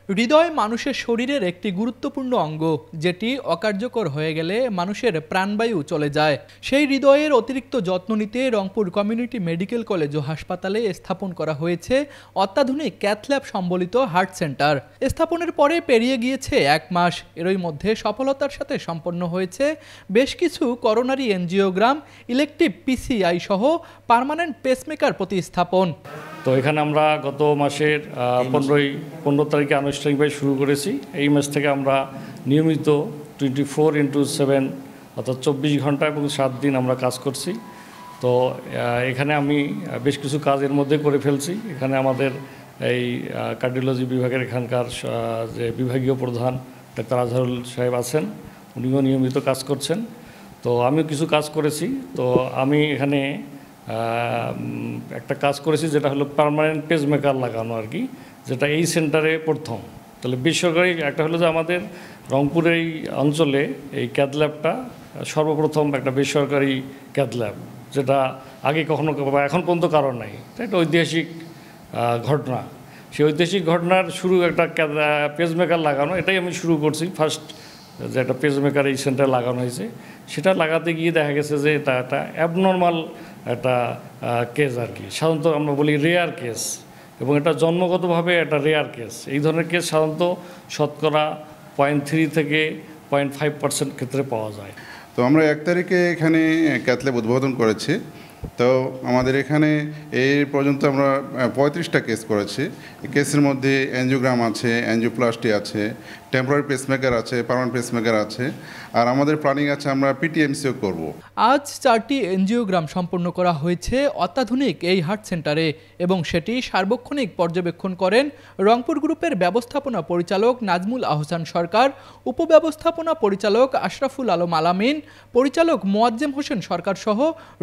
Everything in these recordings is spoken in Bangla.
হৃদয় মানুষের শরীরের একটি গুরুত্বপূর্ণ অঙ্গ, যেটি অকার্যকর হয়ে গেলে মানুষের প্রাণবায়ু চলে যায়। সেই হৃদয়ের অতিরিক্ত যত্ন নিতে রংপুর কমিউনিটি মেডিকেল কলেজ ও হাসপাতালে স্থাপন করা হয়েছে অত্যাধুনিক ক্যাথল্যাব সম্বলিত হার্ট সেন্টার। স্থাপনের পরে পেরিয়ে গিয়েছে 1 মাস। এরই মধ্যে সফলতার সাথে সম্পন্ন হয়েছে বেশ কিছু করোনারি এনজিওগ্রাম, ইলেকটিভ পিসিআই সহ পার্মানেন্ট পেসমেকার প্রতিস্থাপন। তো এখানে আমরা গত মাসের 15 তারিখে আনুষ্ঠানিকভাবে শুরু করেছি। এই মাস থেকে আমরা নিয়মিত 24/7 অর্থাৎ 24 ঘন্টা এবং 7 দিন আমরা কাজ করছি। তো এখানে আমি বেশ কিছু কাজের মধ্যে করে ফেলছি। এখানে আমাদের এই কার্ডিওলজি বিভাগের এখানকার যে বিভাগীয় প্রধান ডাক্তার আজহারুল সাহেব আছেন, উনিও নিয়মিত কাজ করছেন। তো আমিও কিছু কাজ করেছি। তো আমি এখানে একটা কাজ করেছি যেটা হলো পার্মানেন্ট পেসমেকার লাগানো আর কি, যেটা এই সেন্টারে প্রথম। তাহলে বেসরকারি একটা হলো যে আমাদের রংপুরের এই অঞ্চলে এই ক্যাথল্যাবটা সর্বপ্রথম একটা বেসরকারি ক্যাথল্যাব, যেটা আগে কখনো এখন পর্যন্ত কারণ নাই। এটা ঐতিহাসিক ঘটনা। সেই ঐতিহাসিক ঘটনার শুরু একটা পেসমেকার লাগানো, এটাই আমি শুরু করছি ফার্স্ট, যে একটা পেসমেকার এই সেন্টারে লাগানো হয়েছে। সেটা লাগাতে গিয়ে দেখা গেছে যে এটা একটা অ্যাবনর্মাল একটা কেস আর কি, সাধারণত আমরা বলি রেয়ার কেস, এবং এটা জন্মগতভাবে একটা রেয়ার কেস। এই ধরনের কেস সাধারণত শতকরা 0.3 থেকে 0.5% ক্ষেত্রে পাওয়া যায়। তো আমরা 1 তারিখে এখানে ক্যাথল্যাব উদ্বোধন করেছি। তো আমাদের এখানে এই পর্যন্ত আমরা 35টা কেস করেছি। কেসের মধ্যে এনজিওগ্রাম আছে, এনজিওপ্লাস্টি আছে, টেম্পোরারি পেসমেকার আছে, পার্মানেন্ট পেসমেকার আছে, আর আমাদের প্ল্যানিং আছে আমরা পিটিএমসিও করব। আজ 4টি এনজিওগ্রাম সম্পন্ন করা হয়েছে অত্যাধুনিক এই হার্ট সেন্টারে, এবং সেটি সার্বক্ষণিক পর্যবেক্ষণ করেন রংপুর গ্রুপের ব্যবস্থাপনা পরিচালক নাজমুল আহসান সরকার, উপব্যবস্থাপনা পরিচালক আশরাফুল আলম আলামিন, পরিচালক মোয়াজ্জেম হোসেন সরকার সহ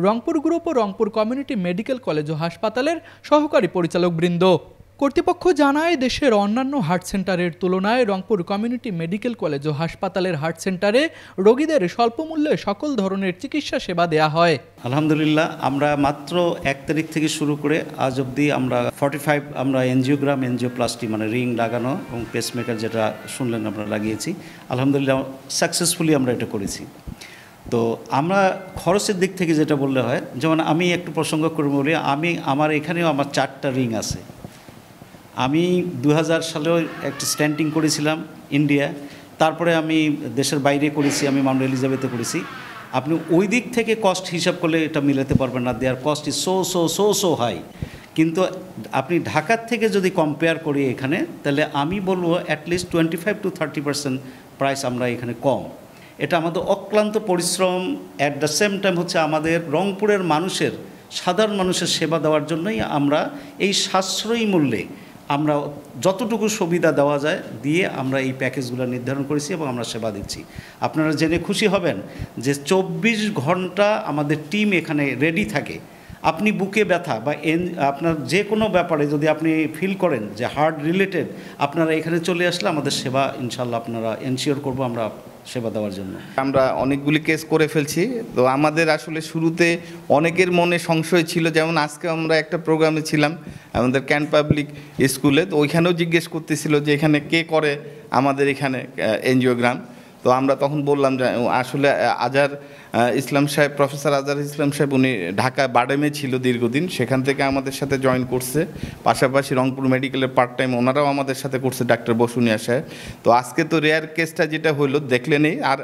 রংপুর গ্রুপ ও রংপুর কমিউনিটি মেডিকেল কলেজ ও হাসপাতালের সহকারী পরিচালক বৃন্দ। কর্তৃপক্ষ জানায়, দেশের অন্যান্য হার্ট সেন্টারের তুলনায় রংপুর কমিউনিটি মেডিকেল কলেজ ও হাসপাতালের হার্ট সেন্টারে রোগীদের স্বল্প মূল্যে সকল ধরনের চিকিৎসা সেবা দেয়া হয়। আলহামদুলিল্লাহ, আমরা মাত্র 1 তারিখ থেকে শুরু করে আজ অবধি আমরা 45 আমরা এনজিওগ্রাম, এনজিওপ্লাস্টি মানে রিং লাগানো এবং পেসমেকার যেটা শুনলেন আমরা লাগিয়েছি। আলহামদুলিল্লাহ সাকসেসফুলি আমরা এটা করেছি। তো আমরা খরচের দিক থেকে যেটা বললে হয়, যেমন আমি একটু প্রসঙ্গ করে বলি, আমার এখানেও আমার 4টা রিং আছে। আমি 2000 সালেও একটা স্ট্যান্টিং করেছিলাম ইন্ডিয়া, তারপরে আমি দেশের বাইরে করেছি, আমি মাউন্ট এলিজাবেথে করেছি। আপনি ওই দিক থেকে কস্ট হিসাব করলে এটা মিলাতে পারবেন না, দেয়ার কস্ট ইজ সো হাই। কিন্তু আপনি ঢাকার থেকে যদি কম্পেয়ার করি এখানে, তাহলে আমি বলবো অ্যাটলিস্ট 25 to 30% প্রাইস আমরা এখানে কম। এটা আমাদের অক্লান্ত পরিশ্রম, অ্যাট দ্য সেম টাইম হচ্ছে আমাদের রংপুরের মানুষের, সাধারণ মানুষের সেবা দেওয়ার জন্যই আমরা এই সাশ্রয়ী মূল্যে আমরা যতটুকু সুবিধা দেওয়া যায় দিয়ে আমরা এই প্যাকেজগুলো নির্ধারণ করেছি এবং আমরা সেবা দিচ্ছি। আপনারা জেনে খুশি হবেন যে 24 ঘন্টা আমাদের টিম এখানে রেডি থাকে। আপনি বুকে ব্যথা বা আপনার যে কোনো ব্যাপারে যদি আপনি ফিল করেন যে হার্ট রিলেটেড, আপনারা এখানে চলে আসলে আমাদের সেবা ইনশাল্লাহ আপনারা এনশিওর করবো আমরা সেবা দেওয়ার জন্য। আমরা অনেকগুলি কেস করে ফেলছি। তো আমাদের আসলে শুরুতে অনেকের মনে সংশয় ছিল, যেমন আজকে আমরা একটা প্রোগ্রামে ছিলাম আমাদের ক্যান্ট পাবলিক স্কুলে, তো ওইখানেও জিজ্ঞেস করতেছিল যে এখানে কে করে আমাদের এখানে এনজিওগ্রাম। তো আমরা তখন বললাম যে আসলে আজহার ইসলাম সাহেব, প্রফেসর আজহার ইসলাম সাহেব, উনি ঢাকা বাডেমে ছিল দীর্ঘদিন, সেখান থেকে আমাদের সাথে জয়েন করছে। পাশাপাশি রংপুর মেডিকেলের পার্ট টাইম ওনারাও আমাদের সাথে করছে, ডাক্তার বসুনিয়া সাহেব। তো আজকে তো রেয়ার কেসটা যেটা হইলো দেখলেনই। আর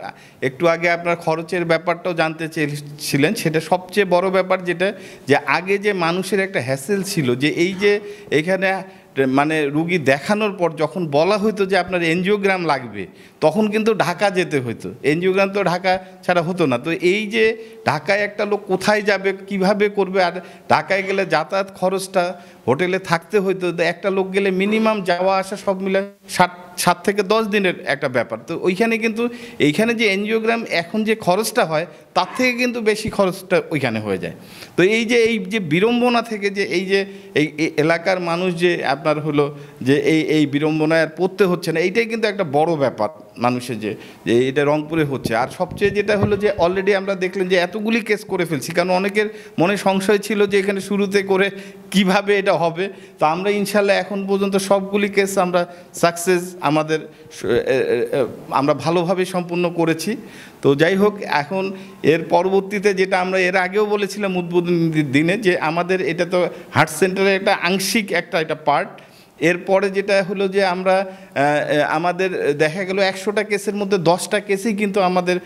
একটু আগে আপনার খরচের ব্যাপারটাও জানতে চেয়েছিলেন, সেটা সবচেয়ে বড় ব্যাপার, যেটা যে আগে যে মানুষের একটা হ্যাসেল ছিল, যে এই যে এখানে মানে রুগী দেখানোর পর যখন বলা হতো যে আপনার এনজিওগ্রাম লাগবে, তখন কিন্তু ঢাকা যেতে হতো। এনজিওগ্রাম তো ঢাকা ছাড়া হতো না। তো এই যে ঢাকায় একটা লোক কোথায় যাবে, কিভাবে করবে, আর ঢাকায় গেলে যাতায়াত খরচটা, হোটেলে থাকতে হতো, একটা লোক গেলে মিনিমাম যাওয়া আসা সব মিলে 60 7 থেকে 10 দিনের একটা ব্যাপার। তো ওইখানে কিন্তু এইখানে যে এনজিওগ্রাম এখন যে খরচটা হয় তার থেকে কিন্তু বেশি খরচটা ওইখানে হয়ে যায়। তো এই যে বিড়ম্বনা থেকে যে এই এলাকার মানুষ যে আপনার হলো যে এই বিড়ম্বনায় আর পড়তে হচ্ছে না, এইটাই কিন্তু একটা বড় ব্যাপার মানুষের যে এটা রংপুরে হচ্ছে। আর সবচেয়ে যেটা হলো যে অলরেডি আমরা দেখলেন যে এতগুলি কেস করে ফেলছি, কারণ অনেকের মনে সংশয় ছিল যে এখানে শুরুতে করে কিভাবে এটা হবে। তো আমরা ইনশাল্লাহ এখন পর্যন্ত সবগুলি কেস আমরা সাকসেস আমরা ভালোভাবে সম্পূর্ণ করেছি। তো যাই হোক, এখন এর পরবর্তীতে যেটা আমরা এর আগেও বলেছিলাম উদ্বোধনী দিনে যে আমাদের এটা তো হার্ট সেন্টারের একটা আংশিক একটা পার্ট। এরপরে যেটা হলো যে আমরা আমাদের দেখা গেল 100টা কেসের মধ্যে 10টা কেসেই কিন্তু আমাদের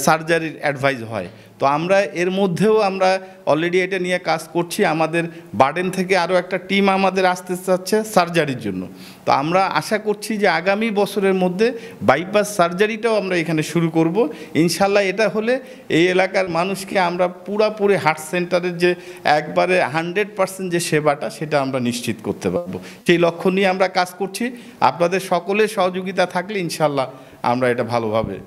সার্জারির অ্যাডভাইস হয়। তো আমরা এর মধ্যেও আমরা অলরেডি এটা নিয়ে কাজ করছি। আমাদের বার্ডেন থেকে আরও একটা টিম আমাদের আসতে চাচ্ছে সার্জারির জন্য। তো আমরা আশা করছি যে আগামী বছরের মধ্যে বাইপাস সার্জারিটাও আমরা এখানে শুরু করব ইনশাল্লাহ। এটা হলে এই এলাকার মানুষকে আমরা পুরাপুরি হার্ট সেন্টারের যে একবারে 100% যে সেবাটা সেটা আমরা নিশ্চিত করতে পারবো। সেই লক্ষ্য নিয়ে আমরা কাজ করছি। আপনাদের সকলের সহযোগিতা থাকলে ইনশাল্লাহ আমরা এটা ভালোভাবে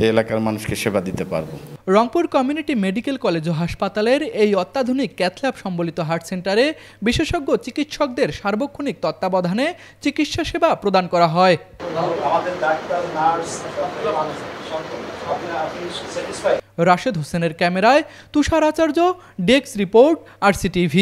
এই এলাকার মানুষকে সেবা দিতে পারবো। রংপুর কমিউনিটি মেডিকেল কলেজ ও হাসপাতালের এই অত্যাধুনিক ক্যাথল্যাব সম্বলিত হার্ট সেন্টারে বিশেষজ্ঞ চিকিৎসকদের সার্বক্ষণিক তত্ত্বাবধানে চিকিৎসা সেবা প্রদান করা হয়। রাশেদ হোসেনের ক্যামেরায় তুষার আচার্য, ডেস্ক রিপোর্ট, RCTV।